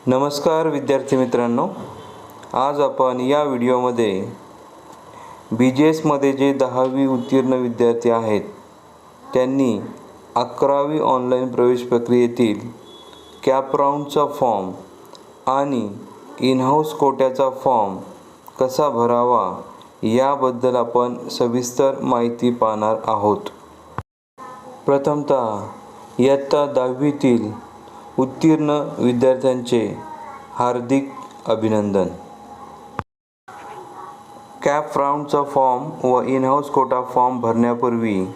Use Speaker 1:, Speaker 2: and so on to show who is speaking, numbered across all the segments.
Speaker 1: नमस्कार विद्यार्थी मित्रांनो, आज आपण या व्हिडिओमध्ये BGSमध्ये जे 10वी उत्तीर्ण विद्यार्थी आहेत त्यांनी 11वी ऑनलाईन प्रवेश प्रक्रियेतील कॅप राऊंडचा फॉर्म आणि इन हाऊस कोट्याचा फॉर्म कसा भरावा याबद्दल आपण सविस्तर माहिती पाहणार आहोत। प्रथमतः इयत्ता 10वीतील उत्तीर्ण विद्यार्थ्यांचे हार्दिक अभिनंदन। कॅप राऊंडचा फॉर्म व इन हाऊस कोटा फॉर्म भरण्यापूर्वी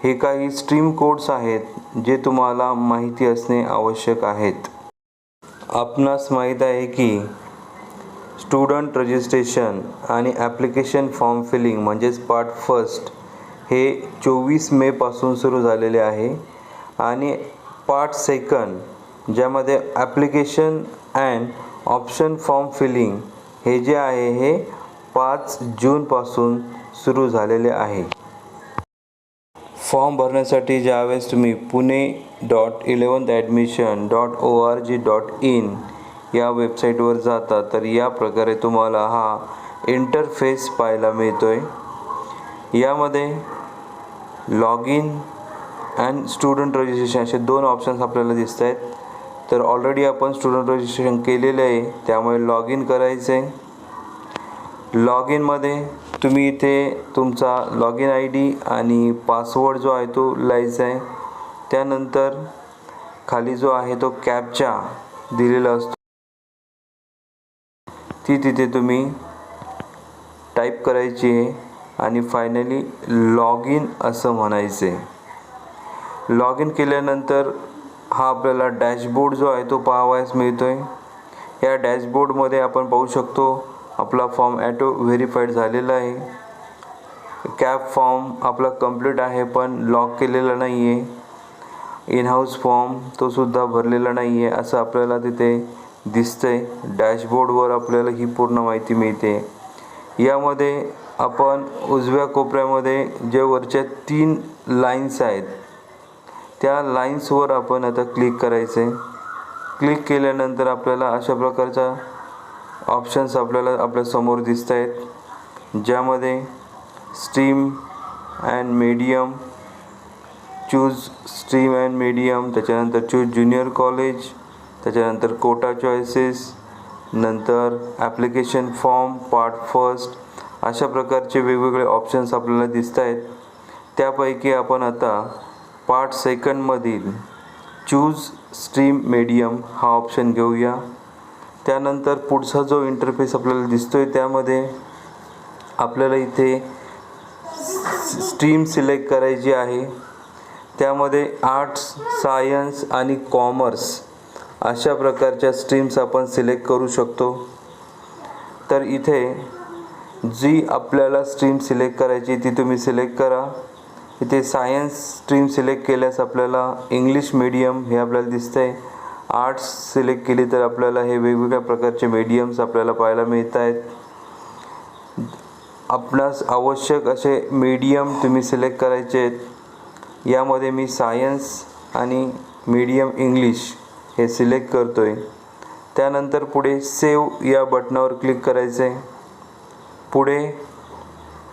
Speaker 1: हे काही स्ट्रीम कोड्स आहेत जे तुम्हाला माहिती असणे आवश्यक आहेत। आपणास माहीत आहे की स्टुडंट रजिस्ट्रेशन आणि ॲप्लिकेशन फॉर्म फिलिंग म्हणजेच पार्ट फर्स्ट हे 24 मे पासून सुरू झालेले आहे आणि पार्ट सेकंड ज्यामध्ये application and option form filling हे जे आहे हे 5 जून पासून सुरू झालेले आहे। फॉर्म भरण्यासाठी ज्यावेळेस तुम्ही pune.11thadmission.org.in या वेबसाईटवर जाता तर या प्रकारे तुम्हाला हा इंटरफेस पाहायला मिळतोय। यामध्ये log in and student registration असे 2 ऑप्शन्स आपल्याला दिसत आहेत। तर ऑलरेडी आपण स्टुडंट रजिस्ट्रेशन केलेले आहे त्यामुळे लॉग इन करायचं आहे। लॉग इनमध्ये तुम्ही इथे तुमचा लॉग इन ID आणि पासवर्ड जो आहे तो लिहायचा आहे। त्यानंतर खाली जो आहे तो कॅप्चा दिलेला असतो ती तिथे तुम्ही टाईप करायची आहे आणि फायनली लॉग इन असं म्हणायचं आहे। लॉग इन केल्यानंतर हा आपल्याला डॅशबोर्ड जो आहे तो पाहावयास मिळतोय। या डॅशबोर्डमध्ये आपण पाहू शकतो आपला फॉर्म ॲटो व्हेरीफाईड झालेला आहे। कॅप फॉर्म आपला कंप्लीट आहे पण लॉक केलेला नाही आहे। इन हाऊस फॉर्म तो सुद्धा भरलेला नाही आहे असं आपल्याला तिथे दिसतंय। डॅशबोर्डवर आपल्याला ही पूर्ण माहिती मिळते। यामध्ये आपण उजव्या कोपऱ्यामध्ये जे वरच्या 3 लाईन्स आहेत त्या लाईन्सवर आपण आता क्लिक करायचे। क्लिक केल्यानंतर आपल्याला अशा प्रकारचा ऑप्शन्स आपल्याला आपल्या समोर दिसत आहेत ज्यामध्ये stream and medium, choose stream and medium, त्याच्यानंतर चूज ज्युनियर कॉलेज, त्याच्यानंतर कोटा चॉईसेस, नंतर ॲप्लिकेशन फॉर्म पार्ट फर्स्ट अशा प्रकारचे वेगवेगळे ऑप्शन्स आपल्याला दिसत आहेत। त्यापैकी आपण आता पार्ट सेकंडमधील चूज स्ट्रीम मीडियम हा ऑप्शन घेऊया। त्यानंतर पुढचा जो इंटरफेस आपल्याला दिसतोय त्यामध्ये आपल्याला इथे स्ट्रीम सिलेक्ट करायची आहे। त्यामध्ये आर्ट्स, सायन्स आणि कॉमर्स अशा प्रकारच्या स्ट्रीम्स आपण सिलेक्ट करू शकतो। तर इथे जी आपल्याला स्ट्रीम सिलेक्ट करायची ती तुम्ही सिलेक्ट करा। इथे सायन्स स्ट्रीम सिलेक्ट केल्यास आपल्याला इंग्लिश मीडियम हे आपल्याला दिसतंय। आर्ट्स सिलेक्ट केली तर आपल्याला हे वेगवेगळ्या प्रकारचे मीडियम्स आपल्याला पाहायला मिळत आहेत। आपणास आवश्यक असे मीडियम तुम्ही सिलेक्ट करायचे आहेत। यामध्ये मी सायन्स आणि मीडियम इंग्लिश हे सिलेक्ट करतोय। त्यानंतर पुढे सेव्ह या बटनावर क्लिक करायचे। पुढे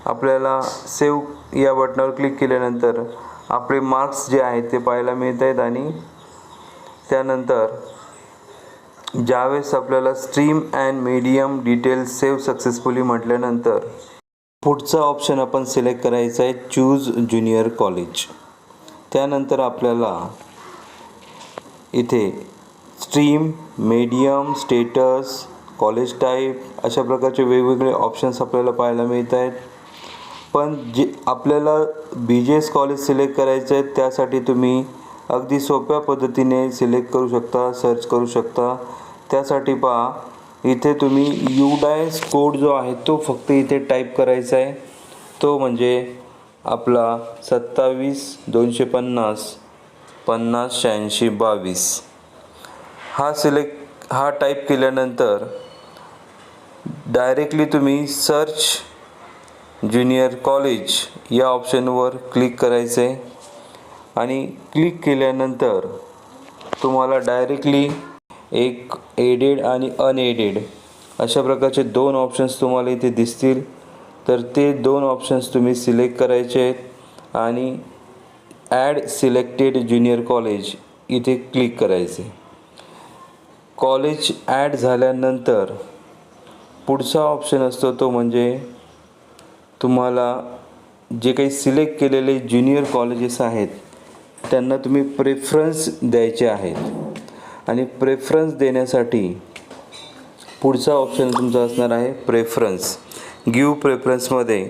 Speaker 1: आपल्याला सेव्ह या बटनावर क्लिक केल्यानंतर आपले मार्क्स जे आहेत ते पाहायला मिळत आहेत आणि त्यानंतर ज्यावेळेस आपल्याला stream and medium details save successfully म्हटल्यानंतर पुढचा ऑप्शन आपण सिलेक्ट करायचा आहे चूज ज्युनियर कॉलेज। त्यानंतर आपल्याला इथे stream, medium, status, college type अशा प्रकारचे वेगवेगळे ऑप्शन्स आपल्याला पाहायला मिळत आहेत। पण जे आपल्याला BGS कॉलेज सिलेक्ट करायचं आहे त्यासाठी तुम्ही अगदी सोप्या पद्धतीने सिलेक्ट करू शकता, सर्च करू शकता। त्यासाठी पहा इथे तुम्ही UDIS कोड जो आहे तो फक्त इथे टाईप करायचा आहे। तो म्हणजे आपला 27-250-50-86-22 हा टाईप केल्यानंतर डायरेक्टली तुम्ही सर्च ज्युनियर कॉलेज या ऑप्शनवर क्लिक करायचे आणि क्लिक केल्यानंतर तुम्हाला डायरेक्टली एक एडेड आणि अनएडेड अशा प्रकारचे 2 ऑप्शन्स तुम्हाला इथे दिसतील. तर ते 2 ऑप्शन्स तुम्ही सिलेक्ट करायचे आहेत आणि ॲड सिलेक्टेड ज्युनियर कॉलेज इथे क्लिक करायचे. कॉलेज ॲड झाल्यानंतर पुढचा ऑप्शन असतो तो म्हणजे तुम्हाला जे काही सिलेक्ट केलेले ज्युनियर कॉलेजेस आहेत त्यांना तुम्ही प्रेफरन्स द्यायचे आहेत आणि प्रेफरन्स देण्यासाठी पुढचा ऑप्शन तुमचा असणार आहे प्रेफरन्स. गिव्ह प्रेफरन्समध्ये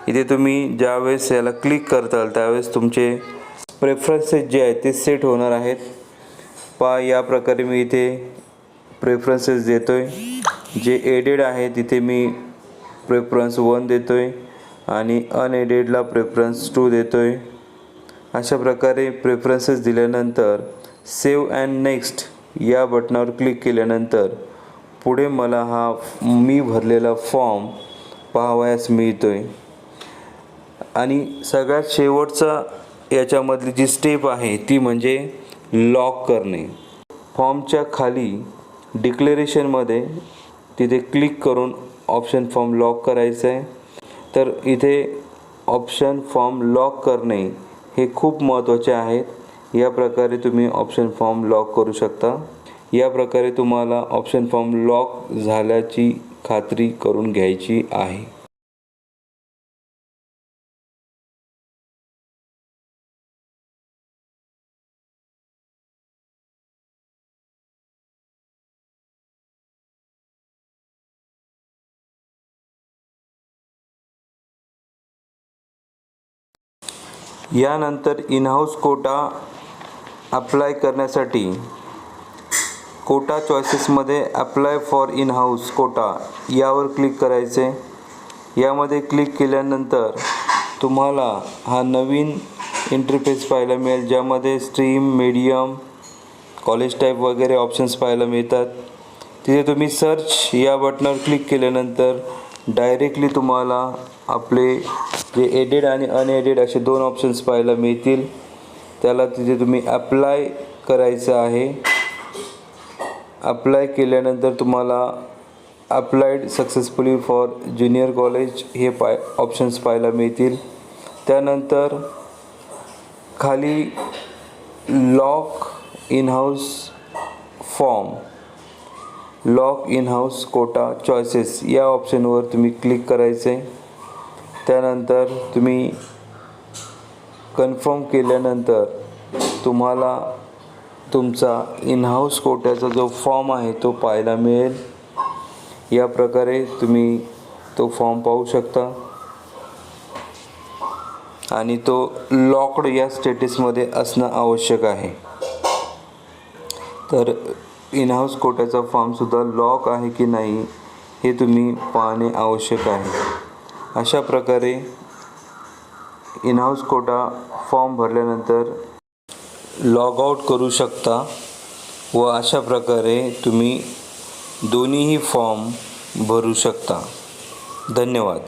Speaker 1: इथे तुम्ही ज्यावेळेस याला क्लिक करताल त्यावेळेस तुमचे प्रेफरन्सेस जे आहेत ते सेट होणार आहेत. या प्रकारे मी इथे प्रेफरन्सेस देतो आहे. जे एडेड आहे तिथे मी प्रेफरन्स 1 देतो आहे आणि अनएडेडला प्रेफरन्स 2 देतो आहे. अशा प्रकारे प्रेफरन्सेस दिल्यानंतर सेव्ह अँड नेक्स्ट या बटनावर क्लिक केल्यानंतर पुढे मला हा मी भरलेला फॉर्म पाहावयास मिळतो आहे. आणि सगळ्यात शेवटचा याच्यामधली जी स्टेप आहे ती म्हणजे लॉक करणे. फॉर्मच्या खाली डिक्लेरेशनमध्ये तिथे क्लिक करून ऑप्शन फॉर्म लॉक करायचं आहे. तर इथे ऑप्शन फॉर्म लॉक करणे हे खूप महत्त्वाचे आहेत. या प्रकारे तुम्ही ऑप्शन फॉर्म लॉक करू शकता. या प्रकारे तुम्हाला ऑप्शन फॉर्म लॉक झाल्याची खात्री करून घ्यायची आहे. यानंतर इन हाऊस कोटा अप्लाय करण्यासाठी कोटा चॉईसेसमध्ये apply for in house quota यावर क्लिक करायचे. यामध्ये क्लिक केल्यानंतर तुम्हाला हा नवीन इंटरफेस पाहायला मिळेल ज्यामध्ये स्ट्रीम, मीडियम, कॉलेज टाईप वगैरे ऑप्शन्स पाहायला मिळतात. तिथे तुम्ही सर्च या बटनावर क्लिक केल्यानंतर डायरेक्टली तुम्हाला आपले जे एडेड आणि अनएडेड असे 2 ऑप्शन्स पाहायला मिळतील. त्याला तिथे तुम्ही अप्लाय करायचं आहे. अप्लाय केल्यानंतर तुम्हाला applied successfully for junior college हे ऑप्शन्स पाहायला मिळतील. त्यानंतर खाली lock in house form, lock in house quota choices या ऑप्शनवर तुम्ही क्लिक करायचे. त्यानंतर तुम्ही कन्फर्म केल्यानंतर तुम्हाला तुमचा इन हाऊस कोट्याचा जो फॉर्म आहे तो पाहायला मिळेल. या प्रकारे तुम्ही तो फॉर्म पाहू शकता आणि तो लॉक्ड या स्टेटसमध्ये असणं आवश्यक आहे. तर इन हाऊस कोट्याचा फॉर्मसुद्धा लॉक आहे की नाही हे तुम्ही पाहणे आवश्यक आहे. अशा प्रकारे इन हाऊस कोटा फॉर्म भरल्यानंतर लॉग आउट करू शकता व अशा प्रकारे तुम्ही दोन्हीही फॉर्म भरू शकता. धन्यवाद.